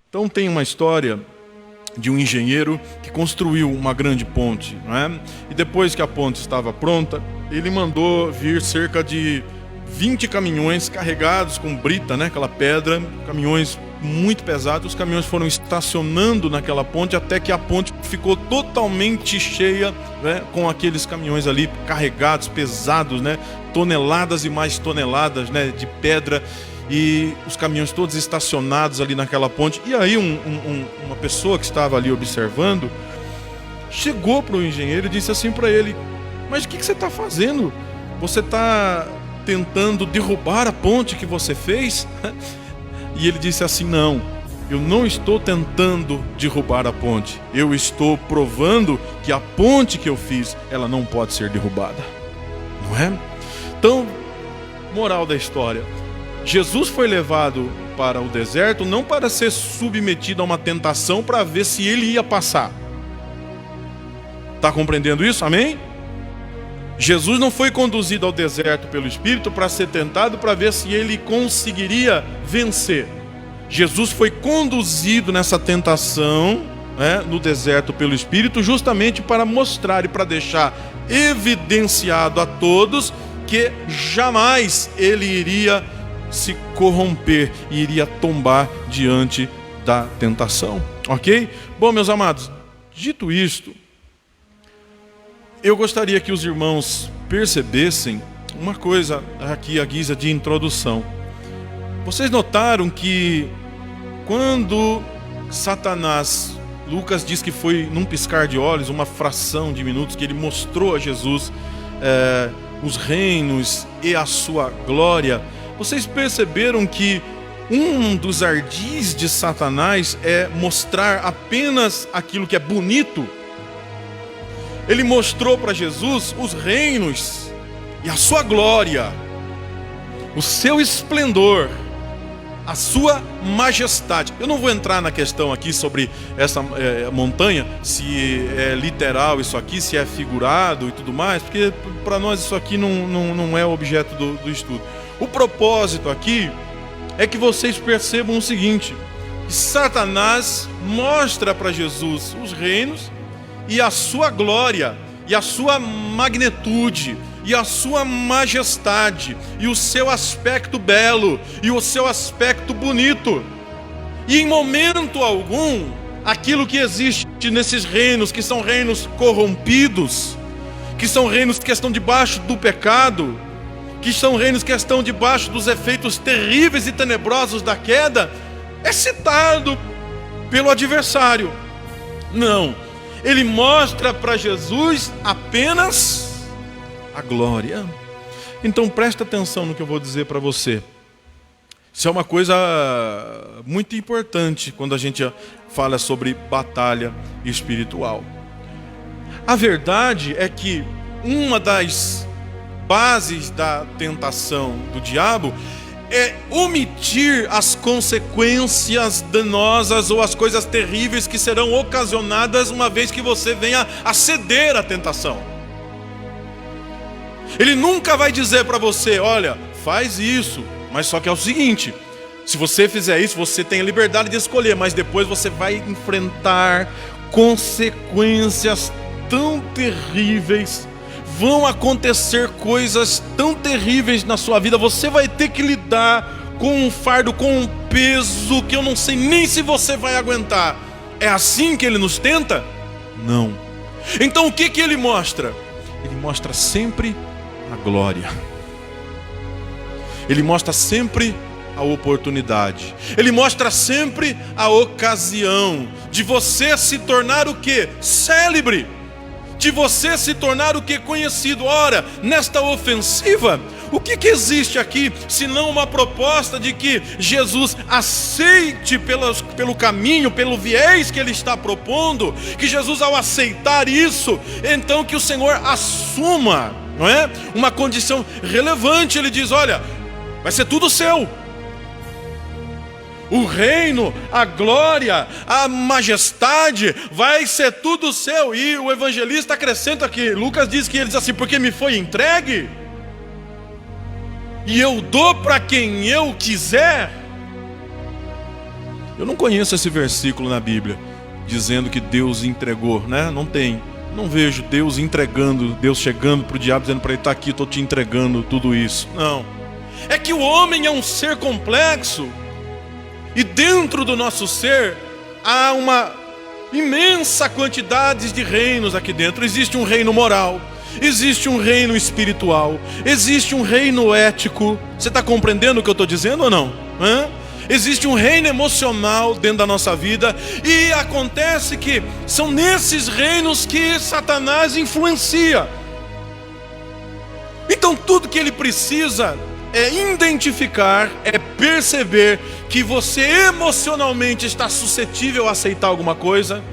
Então tem uma história de um engenheiro que construiu uma grande ponte, não é? E depois que a ponte estava pronta, ele mandou vir cerca de 20 caminhões carregados com brita, né? Aquela pedra, caminhões muito pesados. Os caminhões foram estacionando naquela ponte até que a ponte ficou totalmente cheia, né? Com aqueles caminhões ali carregados, pesados, né? Toneladas e mais toneladas, né? De pedra. E os caminhões todos estacionados ali naquela ponte. E aí uma pessoa que estava ali observando chegou para o engenheiro e disse assim para ele: mas o que você está fazendo? Você está tentando derrubar a ponte que você fez? E ele disse assim: não, eu não estou tentando derrubar a ponte. Eu estou provando que a ponte que eu fiz, ela não pode ser derrubada. Não é? Então, moral da história: Jesus foi levado para o deserto não para ser submetido a uma tentação para ver se ele ia passar. Está compreendendo isso? Amém? Jesus não foi conduzido ao deserto pelo Espírito para ser tentado para ver se ele conseguiria vencer. Jesus foi conduzido nessa tentação, né, no deserto pelo Espírito, justamente para mostrar e para deixar evidenciado a todos que jamais ele iria se corromper e iria tombar diante da tentação, ok? Bom, meus amados, dito isto, eu gostaria que os irmãos percebessem uma coisa aqui à guisa de introdução. Vocês notaram que quando Satanás, Lucas diz que foi num piscar de olhos, uma fração de minutos, que ele mostrou a Jesus os reinos e a sua glória. Vocês perceberam que um dos ardis de Satanás é mostrar apenas aquilo que é bonito? Ele mostrou para Jesus os reinos e a sua glória, o seu esplendor, a sua majestade. Eu não vou entrar na questão aqui sobre essa montanha, se é literal isso aqui, se é figurado e tudo mais, porque para nós isso aqui não é objeto do estudo. O propósito aqui é que vocês percebam o seguinte: que Satanás mostra para Jesus os reinos e a sua glória, e a sua magnitude, e a sua majestade, e o seu aspecto belo, e o seu aspecto bonito. E em momento algum, aquilo que existe nesses reinos, que são reinos corrompidos, que são reinos que estão debaixo do pecado, que são reinos que estão debaixo dos efeitos terríveis e tenebrosos da queda, é citado pelo adversário. Não, ele mostra para Jesus apenas a glória. Então presta atenção no que eu vou dizer para você. Isso é uma coisa muito importante quando a gente fala sobre batalha espiritual. A verdade é que uma das bases da tentação do diabo é omitir as consequências danosas ou as coisas terríveis que serão ocasionadas uma vez que você venha a ceder à tentação. Ele nunca vai dizer para você: olha, faz isso, mas só que é o seguinte, se você fizer isso, você tem a liberdade de escolher, mas depois você vai enfrentar consequências tão terríveis. Vão acontecer coisas tão terríveis na sua vida. Você vai ter que lidar com um fardo, com um peso que eu não sei nem se você vai aguentar. É assim que ele nos tenta? Não. Então o que ele mostra? Ele mostra sempre a glória. Ele mostra sempre a oportunidade. Ele mostra sempre a ocasião de você se tornar o quê? Célebre. De você se tornar o que? Conhecido. Ora, nesta ofensiva, o que existe aqui, senão uma proposta de que Jesus aceite pelo caminho, pelo viés que ele está propondo, que Jesus, ao aceitar isso, então que o Senhor assuma, não é? Uma condição relevante. Ele diz: olha, vai ser tudo seu. O reino, a glória, a majestade, vai ser tudo seu. E o evangelista acrescenta aqui, Lucas diz que ele diz assim: porque me foi entregue, e eu dou para quem eu quiser. Eu não conheço esse versículo na Bíblia dizendo que Deus entregou, né? Não tem. Não vejo Deus entregando, Deus chegando para o diabo dizendo para ele: está aqui, estou te entregando tudo isso. Não. É que o homem é um ser complexo e dentro do nosso ser há uma imensa quantidade de reinos aqui dentro. Existe um reino moral, existe um reino espiritual, existe um reino ético. Você está compreendendo o que eu estou dizendo ou não? Existe um reino emocional dentro da nossa vida, e acontece que são nesses reinos que Satanás influencia. Então tudo que ele precisa é identificar, é perceber que você emocionalmente está suscetível a aceitar alguma coisa,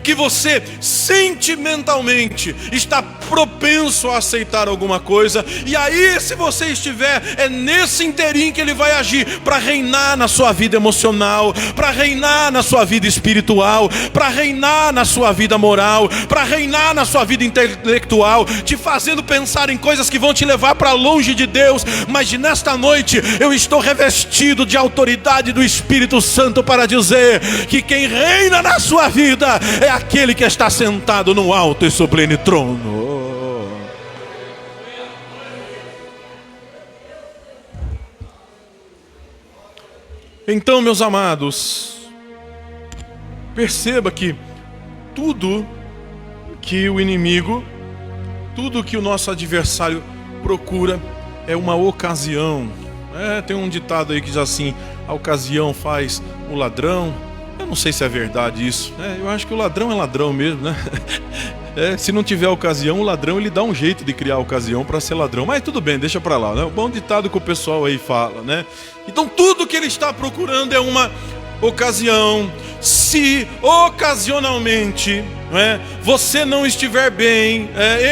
que você sentimentalmente está propenso a aceitar alguma coisa, e aí, se você estiver, é nesse interim que ele vai agir para reinar na sua vida emocional, para reinar na sua vida espiritual, para reinar na sua vida moral, para reinar na sua vida intelectual, te fazendo pensar em coisas que vão te levar para longe de Deus. Mas nesta noite eu estou revestido de autoridade do Espírito Santo para dizer que quem reina na sua vida é aquele que está sentado no alto e sublime trono. Então, meus amados, perceba que tudo que o inimigo, tudo que o nosso adversário procura é uma ocasião. Tem um ditado aí que diz assim: a ocasião faz o ladrão. Eu não sei se é verdade isso. Eu acho que o ladrão é ladrão mesmo, né? Se não tiver ocasião, o ladrão ele dá um jeito de criar ocasião para ser ladrão. Mas tudo bem, deixa para lá, né? Um bom ditado que o pessoal aí fala, né? Então tudo que ele está procurando é uma ocasião. Se ocasionalmente você não estiver bem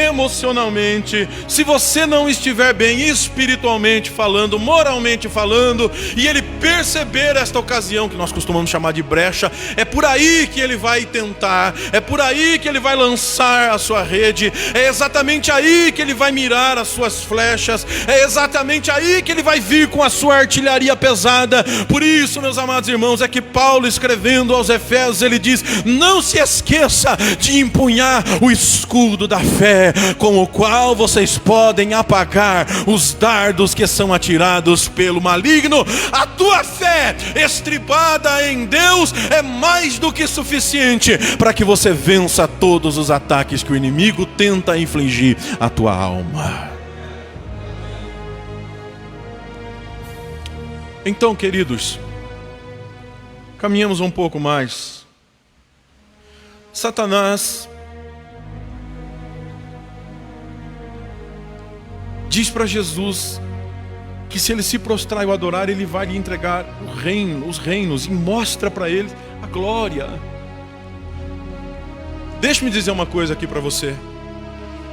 emocionalmente, se você não estiver bem espiritualmente falando, moralmente falando, e ele perceber esta ocasião que nós costumamos chamar de brecha, é por aí que ele vai tentar, é por aí que ele vai lançar a sua rede, é exatamente aí que ele vai mirar as suas flechas, é exatamente aí que ele vai vir com a sua artilharia pesada. Por isso, meus amados irmãos, é que Paulo, escrevendo aos Efésios, ele diz: não se esqueça de empunhar o escudo da fé, com o qual vocês podem apagar os dardos que são atirados pelo maligno. A tua fé estripada em Deus é mais do que suficiente para que você vença todos os ataques que o inimigo tenta infligir à tua alma. Então, queridos, caminhamos um pouco mais. Satanás diz para Jesus que se ele se prostrar e o adorar, ele vai lhe entregar o reino, os reinos, e mostra para ele a glória. Deixa-me dizer uma coisa aqui para você.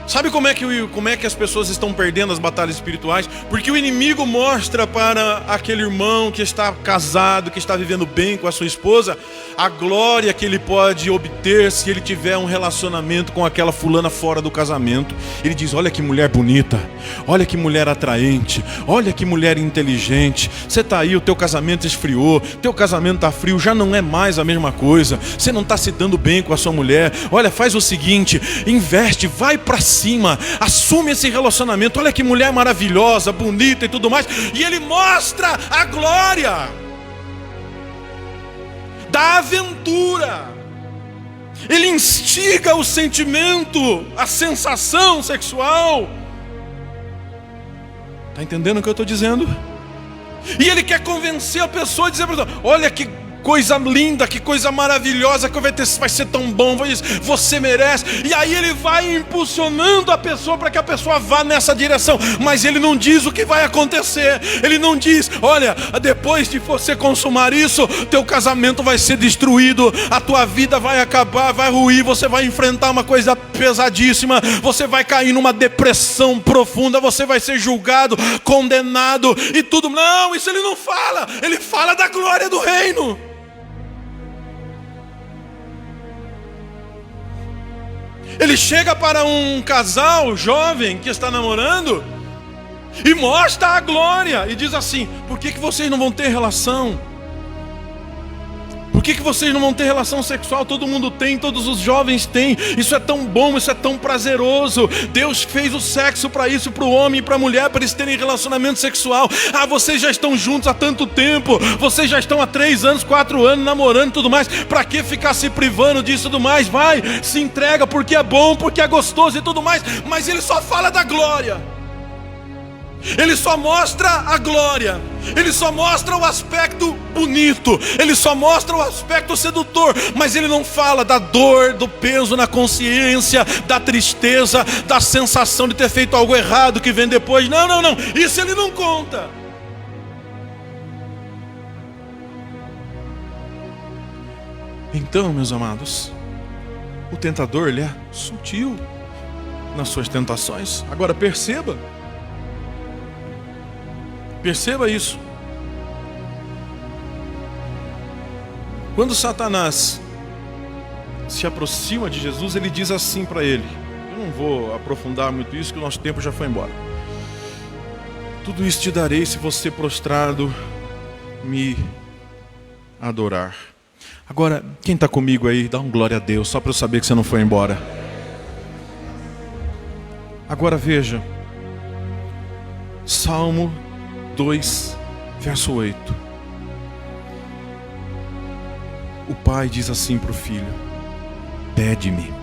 Sabe como é que as pessoas estão perdendo as batalhas espirituais? Porque o inimigo mostra para aquele irmão que está casado, que está vivendo bem com a sua esposa, a glória que ele pode obter se ele tiver um relacionamento com aquela fulana fora do casamento. Ele diz: olha que mulher bonita, olha que mulher atraente, olha que mulher inteligente. Você está aí, o teu casamento esfriou, teu casamento está frio, já não é mais a mesma coisa, você não está se dando bem com a sua mulher. Olha, faz o seguinte, investe, vai para cima, assume esse relacionamento. Olha que mulher maravilhosa, bonita e tudo mais. E ele mostra a glória da aventura. Ele instiga o sentimento, a sensação sexual. Está entendendo o que eu estou dizendo? E ele quer convencer a pessoa, dizer para ela: olha que coisa linda, que coisa maravilhosa, que vai ser tão bom, você merece. E aí ele vai impulsionando a pessoa para que a pessoa vá nessa direção. Mas ele não diz o que vai acontecer. Ele não diz: olha, depois de você consumar isso, teu casamento vai ser destruído, a tua vida vai acabar, vai ruir, você vai enfrentar uma coisa pesadíssima, você vai cair numa depressão profunda, você vai ser julgado, condenado e tudo. Não, isso ele não fala. Ele fala da glória do reino. Ele chega para um casal jovem que está namorando e mostra a glória e diz assim: por que vocês não vão ter relação? Por que vocês não vão ter relação sexual? Todo mundo tem, todos os jovens têm. Isso é tão bom, isso é tão prazeroso. Deus fez o sexo para isso, para o homem e para a mulher, para eles terem relacionamento sexual. Ah, vocês já estão juntos há tanto tempo. Vocês já estão há 3 anos, 4 anos namorando e tudo mais. Para que ficar se privando disso e tudo mais? Vai, se entrega porque é bom, porque é gostoso e tudo mais. Mas ele só fala da glória. Ele só mostra a glória. Ele só mostra o aspecto bonito. Ele só mostra o aspecto sedutor. Mas ele não fala da dor, do peso na consciência, da tristeza, da sensação de ter feito algo errado que vem depois. Não. Isso ele não conta. Então, meus amados, o tentador, ele é sutil nas suas tentações. Agora perceba isso. Quando Satanás se aproxima de Jesus, ele diz assim para ele. Eu não vou aprofundar muito isso, que o nosso tempo já foi embora. Tudo isso te darei se você prostrado me adorar. Agora, quem está comigo aí, dá um glória a Deus, só para eu saber que você não foi embora. Agora veja, Salmo 2, verso 8. O pai diz assim para o filho: pede-me,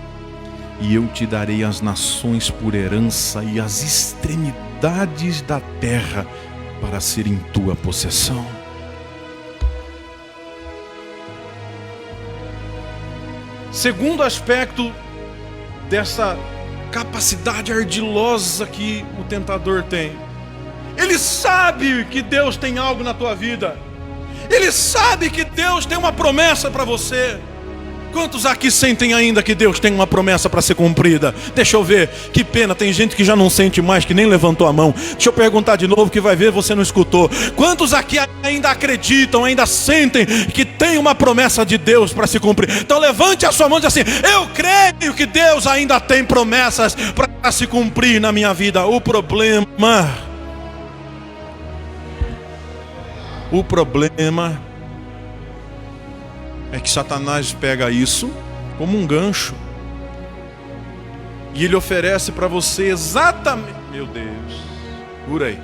e eu te darei as nações por herança e as extremidades da terra para serem tua possessão. Segundo aspecto dessa capacidade ardilosa que o tentador tem, ele sabe que Deus tem algo na tua vida. Ele sabe que Deus tem uma promessa para você. Quantos aqui sentem ainda que Deus tem uma promessa para ser cumprida? Deixa eu ver, que pena, tem gente que já não sente mais, que nem levantou a mão. Deixa eu perguntar de novo, que vai ver, você não escutou. Quantos aqui ainda acreditam, ainda sentem que tem uma promessa de Deus para se cumprir? Então levante a sua mão e diz assim: eu creio que Deus ainda tem promessas para se cumprir na minha vida. O problema é que Satanás pega isso como um gancho e ele oferece para você exatamente, meu Deus, por aí.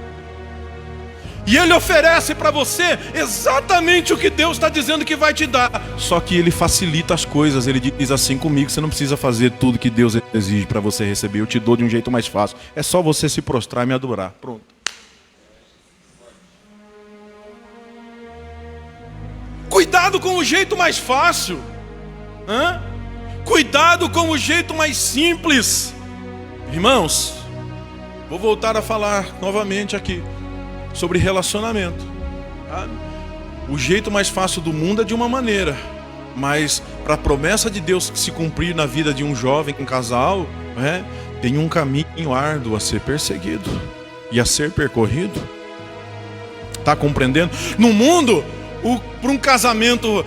E ele oferece para você exatamente o que Deus está dizendo que vai te dar. Só que ele facilita as coisas. Ele diz assim: comigo você não precisa fazer tudo que Deus exige para você receber. Eu te dou de um jeito mais fácil. É só você se prostrar e me adorar. Pronto. Cuidado com o jeito mais fácil. Cuidado com o jeito mais simples. Irmãos, vou voltar a falar novamente aqui sobre relacionamento. O jeito mais fácil do mundo é de uma maneira, mas para a promessa de Deus se cumprir na vida de um jovem, um casal, tem um caminho árduo a ser perseguido e a ser percorrido. Está compreendendo? No mundo, para um casamento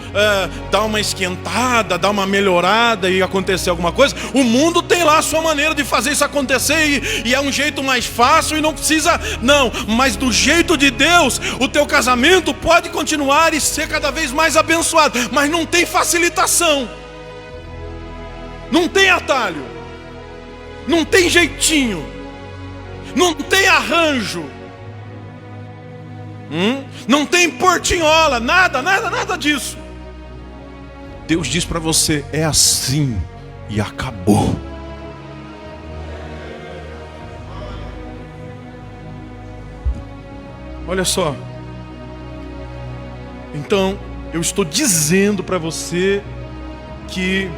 dar uma esquentada, dar uma melhorada e acontecer alguma coisa, o mundo tem lá a sua maneira de fazer isso acontecer e é um jeito mais fácil e não precisa, não, mas do jeito de Deus, o teu casamento pode continuar e ser cada vez mais abençoado, mas não tem facilitação, não tem atalho, não tem jeitinho, não tem arranjo, não tem portinhola, nada disso. Deus diz para você: é assim e acabou. Olha só. Então, eu estou dizendo para você que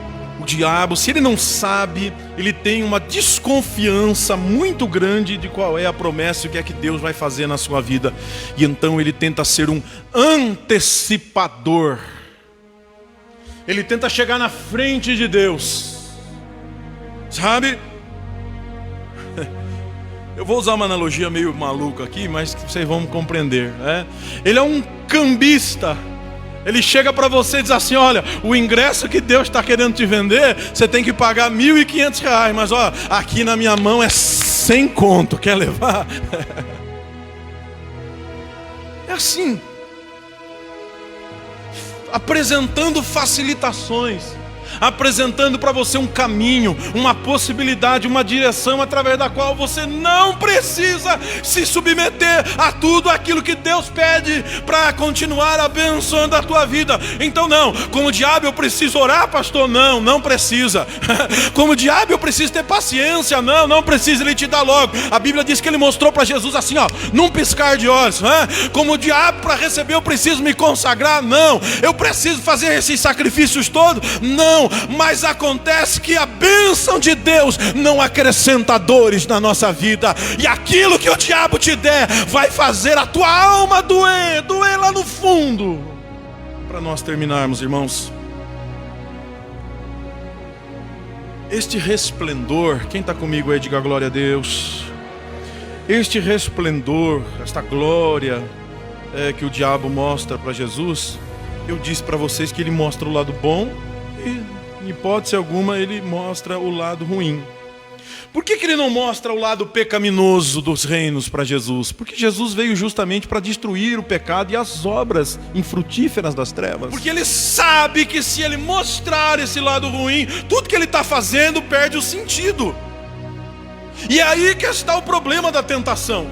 o diabo, se ele não sabe, ele tem uma desconfiança muito grande de qual é a promessa e o que é que Deus vai fazer na sua vida. E então ele tenta ser um antecipador. Ele tenta chegar na frente de Deus. Sabe? Eu vou usar uma analogia meio maluca aqui, mas que vocês vão compreender, né? Ele é um cambista. Ele chega para você e diz assim: olha, o ingresso que Deus está querendo te vender, você tem que pagar R$1.500, mas ó, aqui na minha mão é 100 conto, quer levar? É assim. apresentando facilitações, apresentando para você um caminho, uma possibilidade, uma direção através da qual você não precisa se submeter a tudo aquilo que Deus pede para continuar abençoando a tua vida. Então não, como diabo eu preciso orar, pastor? Não, não precisa. Como diabo eu preciso ter paciência? Não, não precisa, ele te dá logo. A Bíblia diz que ele mostrou para Jesus assim, ó, num piscar de olhos. Como diabo para receber eu preciso me consagrar? Não. Eu preciso fazer esses sacrifícios todos? Não. Mas acontece que a bênção de Deus não acrescenta dores na nossa vida, e aquilo que o diabo te der vai fazer a tua alma doer lá no fundo. Para nós terminarmos, irmãos, este resplendor, quem está comigo aí, diga glória a Deus. Este resplendor, esta glória que o diabo mostra para Jesus, eu disse para vocês que ele mostra o lado bom e, em hipótese alguma, ele mostra o lado ruim. Por que ele não mostra o lado pecaminoso dos reinos para Jesus? Porque Jesus veio justamente para destruir o pecado e as obras infrutíferas das trevas. Porque ele sabe que se ele mostrar esse lado ruim, tudo que ele está fazendo perde o sentido. E é aí que está o problema da tentação.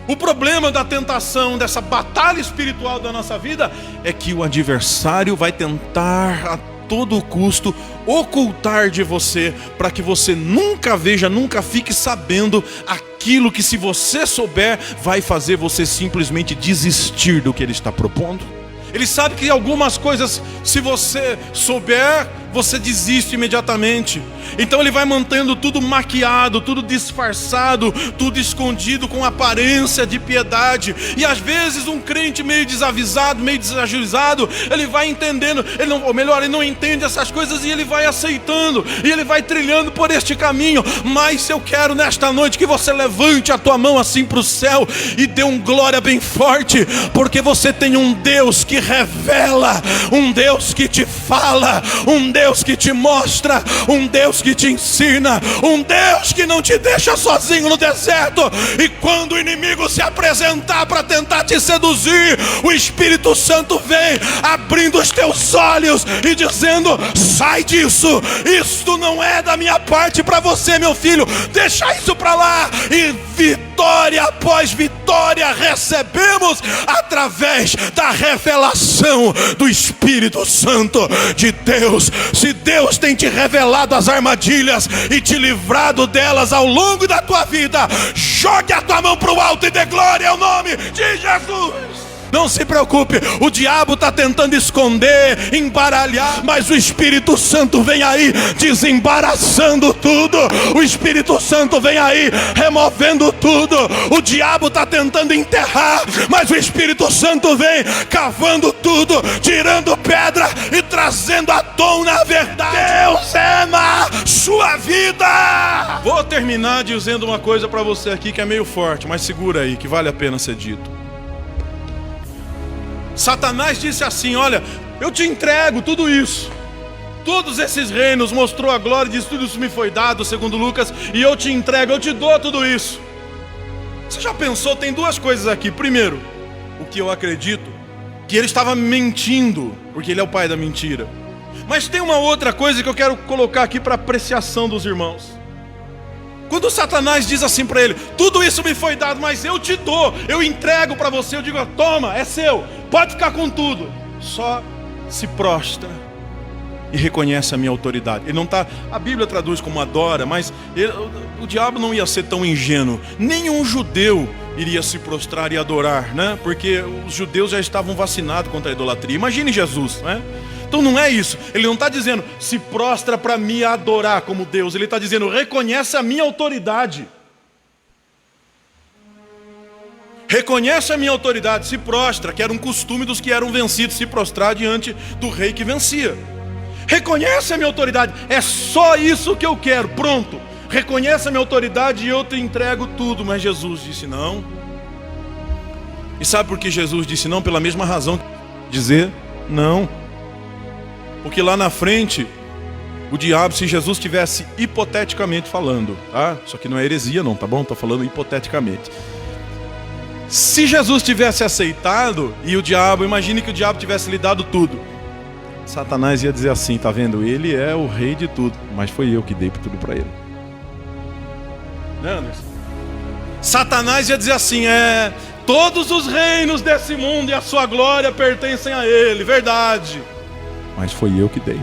O problema da tentação, dessa batalha espiritual da nossa vida, é que o adversário vai tentar a todo custo ocultar de você, para que você nunca veja, nunca fique sabendo aquilo que, se você souber, vai fazer você simplesmente desistir do que ele está propondo. Ele sabe que algumas coisas, se você souber, você desiste imediatamente. Então ele vai mantendo tudo maquiado, tudo disfarçado, tudo escondido com aparência de piedade. E às vezes um crente meio desavisado, meio desajuizado, ele vai entendendo, ele não entende essas coisas e ele vai aceitando, e ele vai trilhando por este caminho. Mas eu quero nesta noite que você levante a tua mão assim para o céu e dê um glória bem forte, porque você tem um Deus que revela, um Deus que te fala, um Deus que te mostra, um Deus que te ensina, um Deus que não te deixa sozinho no deserto. E quando o inimigo se apresentar para tentar te seduzir, o Espírito Santo vem abrindo os teus olhos e dizendo: sai disso, isto não é da minha parte para você, meu filho, deixa isso para lá. E vitória após vitória recebemos através da revelação do Espírito Santo de Deus. Se Deus tem te revelado as armadilhas e te livrado delas ao longo da tua vida, jogue a tua mão para o alto e dê glória ao nome de Jesus. Não se preocupe, o diabo está tentando esconder, embaralhar, mas o Espírito Santo vem aí desembaraçando tudo. O Espírito Santo vem aí removendo tudo. O diabo está tentando enterrar, mas o Espírito Santo vem cavando tudo, tirando pedra e trazendo à tona a verdade. Deus é na sua vida. Vou terminar dizendo uma coisa para você aqui que é meio forte, mas segura aí, que vale a pena ser dito. Satanás disse assim: olha, eu te entrego tudo isso, todos esses reinos, mostrou a glória, disse: tudo isso me foi dado, segundo Lucas, e eu te entrego, eu te dou tudo isso. Você já pensou? Tem duas coisas aqui. Primeiro, o que eu acredito, que ele estava mentindo, porque ele é o pai da mentira. Mas tem uma outra coisa que eu quero colocar aqui para apreciação dos irmãos. Quando Satanás diz assim para ele: tudo isso me foi dado, mas eu te dou, eu entrego para você, eu digo: toma, é seu, pode ficar com tudo. Só se prostra e reconhece a minha autoridade. Ele não está, a Bíblia traduz como adora, mas o diabo não ia ser tão ingênuo. Nenhum judeu iria se prostrar e adorar, né? Porque os judeus já estavam vacinados contra a idolatria. Imagine Jesus, né? Então não é isso. Ele não está dizendo: se prostra para me adorar como Deus. Ele está dizendo: reconhece a minha autoridade. Reconhece a minha autoridade, se prostra, que era um costume dos que eram vencidos, se prostrar diante do rei que vencia. Reconhece a minha autoridade, é só isso que eu quero, pronto. Reconhece a minha autoridade e eu te entrego tudo. Mas Jesus disse não. E sabe por que Jesus disse não? Pela mesma razão que dizer não. Porque lá na frente, o diabo, se Jesus estivesse hipoteticamente falando, tá? Só que não é heresia não, tá bom? Estou falando hipoteticamente. Se Jesus tivesse aceitado, e o diabo, imagine que o diabo tivesse lhe dado tudo, Satanás ia dizer assim: tá vendo? Ele é o rei de tudo, mas foi eu que dei tudo para ele. Anderson, Satanás ia dizer assim: todos os reinos desse mundo e a sua glória pertencem a ele, verdade, mas foi eu que dei.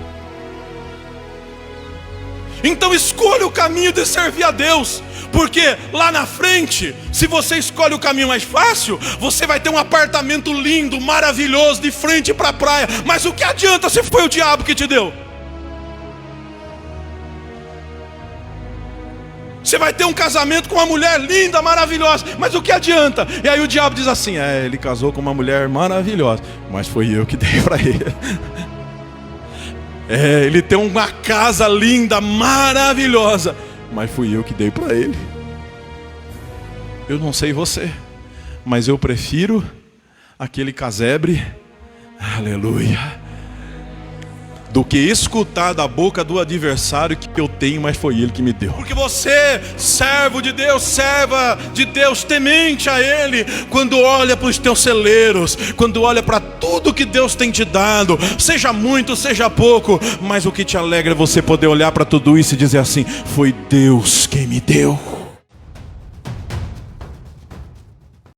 Então escolha o caminho de servir a Deus, porque lá na frente, se você escolhe o caminho mais fácil, você vai ter um apartamento lindo, maravilhoso, de frente para a praia. Mas o que adianta se foi o diabo que te deu? Você vai ter um casamento com uma mulher linda, maravilhosa, mas o que adianta? E aí o diabo diz assim: ele casou com uma mulher maravilhosa, mas foi eu que dei para ele. Ele tem uma casa linda, maravilhosa, mas fui eu que dei para ele. Eu não sei você, mas eu prefiro aquele casebre, aleluia, do que escutar da boca do adversário que eu tenho, mas foi ele que me deu. Porque você, servo de Deus, serva de Deus, temente a Ele, quando olha para os teus celeiros, quando olha para tudo que Deus tem te dado, seja muito, seja pouco, mas o que te alegra é você poder olhar para tudo isso e dizer assim: foi Deus quem me deu.